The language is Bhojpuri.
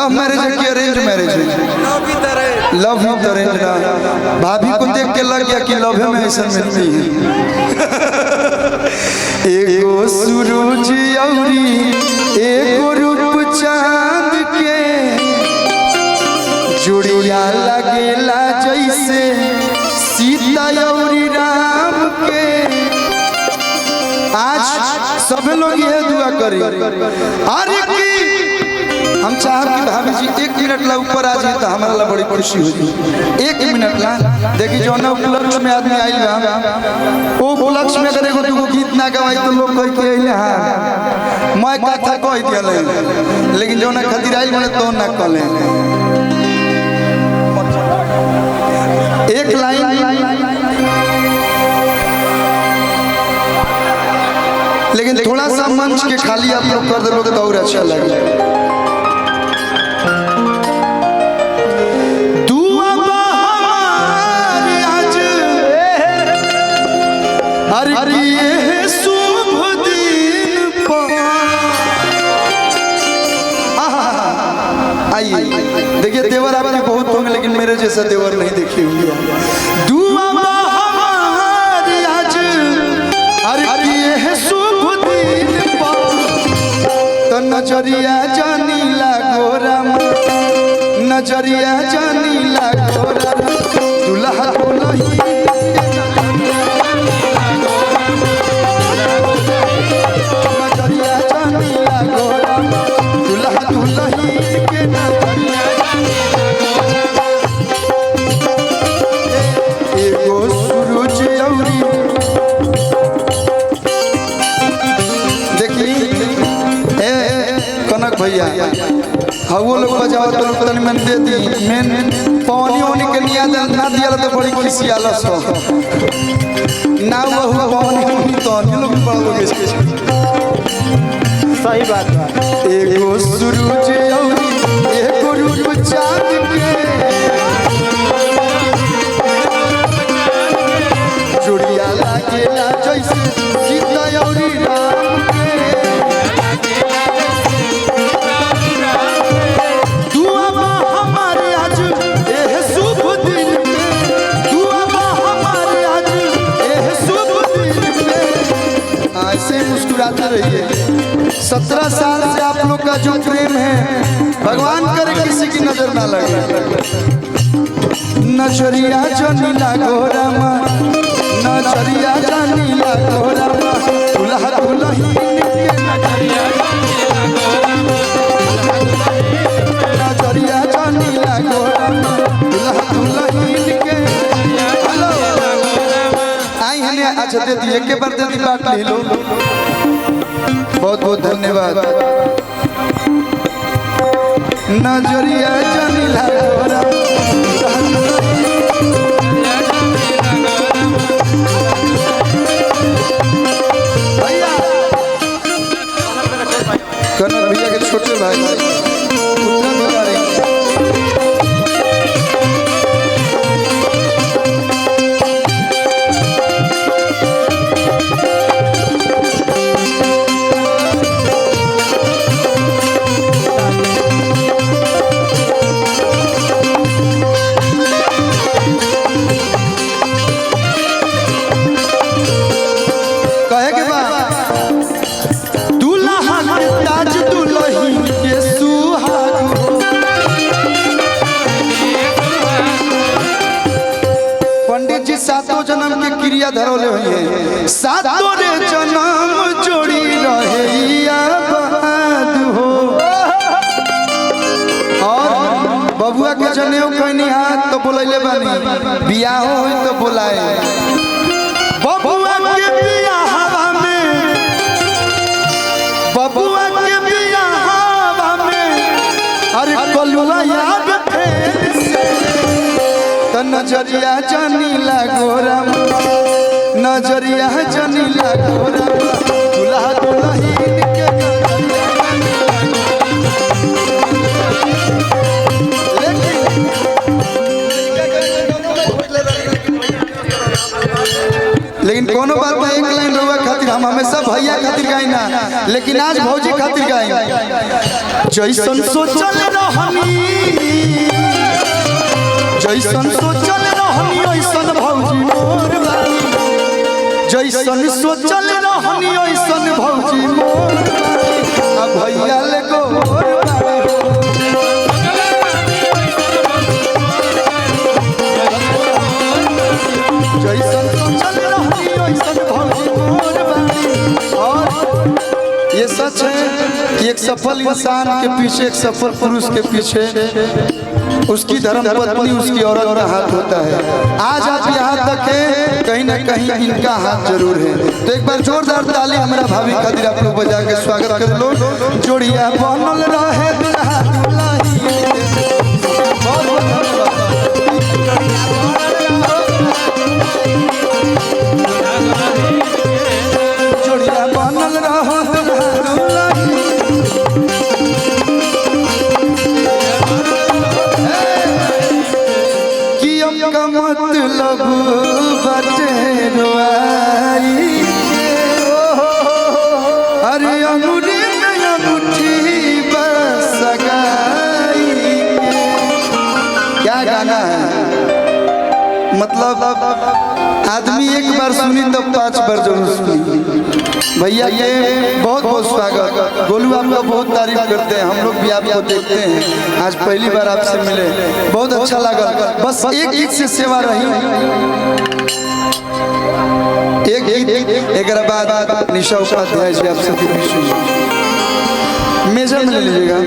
लव मैरिज है कि अरेंज मैरिज है? लव विद अरेंज ना। भाभी को देख के लग गया कि लव में ऐसा मिलती है। एगो सूरज औरी एगो रूप चांद के जोड़िया लगेला जैसे सीता औरी राम के। आज सब लोग ये दुआ करें अरे कि हम चाहब कि भाभी जी 1 मिनट ला ऊपर आ जाए तो हमारा ला बड़ी खुशी हो जाए। 1 मिनट ला देखी जो ना उपलक्ष्य में आदमी आइल बा वो उपलक्ष्य में अगर एगो दुगो गीत ना गवाई तो लोग कह के अइले हां मैं कथा कह दियले लेकिन जो ना खातिर आइल बने तो ना कहले। एक लाइन लेकिन थोड़ा सा मंच के खाली आप लोग कर दोगे तो और अच्छा लगेगा। देखिए देवर आपके बहुत होंगे लेकिन मेरे जैसा देवर नहीं देखे होंगे। दुआ हमारी आज अरे ये है शुभ दिन तो नजरिया जानी लागोरा नजरिया जानी लागोरा दुल्हा दुल्ही नजरिया जानी लागोरा दुल्हा दुल्ही के नजरिया एगो सूरज औरी देखी कनक भैया वो लोग बजाओ तो लोग तन में दे दी मेन पानी वानी के निया ना दिया तो बड़ी खुशी आला सो ना वो पानी वानी तो ये लोग बड़ा लोग इसके सही बात है। एगो सूरज औरी एगो रूप चांद के जोड़िया लागेला जैसे सीता औरी राम के। दुआ हमारे आज एह शुभ दिन पे दुआ हमारे आज एह शुभ दिन पे ऐसे मुस्कुराते रहिए। 17 साल से आप लोग का जो प्रेम है भगवान करे किसी की नजर ना लगे। नजरिया जानी लागोरा नजरिया जानी लागोरा दुल्हा दुल्ही नजरिया जानी लागोरा दुल्हा दुल्ही के। हेलो आई हने अच्छा दे दिए के बार दे दी बात ले लो। बहुत बहुत धन्यवाद। नजरिया जानी लागोरा भैया कनक भैया के छोटे भाई उत्तराधिकारी कहे के बा दुल्हा के ताज दुल्ही के सुहाग पंडित जी 7 जन्म के क्रिया धरोले हुई है 7 रे जन्म जोड़ी रहे आबाद हो। और बबुआ के जनेऊ कहनी हाथ तो बोलैले बानी बियाह हो तो बोलाए बबुआ के बियाह में बबुआ के बियाह में अरे कलुआ याद फेर से तो नजरिया जानी लागोरा नजरिया जानी लागोरा दुल्हा दुल्ही के लेकिन कोनो बात में एक लाइन रहुआ खातिर हम हमेशा भैया खातिर गाई ना, लेकिन आज भौजी खातिर गाई। जैसन सोचल रहनी जैसन सोचल रहनी ओइसन भौजी मोर बारी, जैसन सोचल रहनी ओइसन भौजी मोर बारी, आ भैया ले गोर बारी। जैसन सोचल रहनी ओइसन भौजी मोर बारी। और ये सच है कि एक सफल इंसान के पीछे, एक सफल पुरुष के पीछे उसकी धर्म पत्नी, उसकी औरत का हाथ होता है। आज आप यहाँ तक है, कहीं ना कहीं इनका हाथ जरूर है। तो एक बार जोरदार ताली हमारा भाभी खातिर आप लोग बजा के स्वागत कर लो। जोड़िया बनल रहे दुल्हा दुल्हन, बहुत बहुत धन्यवाद। जोड़िया बनल रहो दुल्हा दुल्हन, मतलब बटे रोआई, अरे अंगूरी में अंगूठी बस सगाई। क्या गाना है, मतलब आदमी एक बार सुनी तो 5 बार जरूर सुनी। भैया ये बहुत बहुत स्वागत। गोलू आपका बहुत तारीफ करते हैं, हम लोग भी आपको देखते हैं। आज पहली बार आपसे मिले, बहुत अच्छा लगा। बस एक गीत से सेवा रही, एक गीत एक बाद निशा उपाध्याय जी आपसे मेजर में ले लीजिएगा।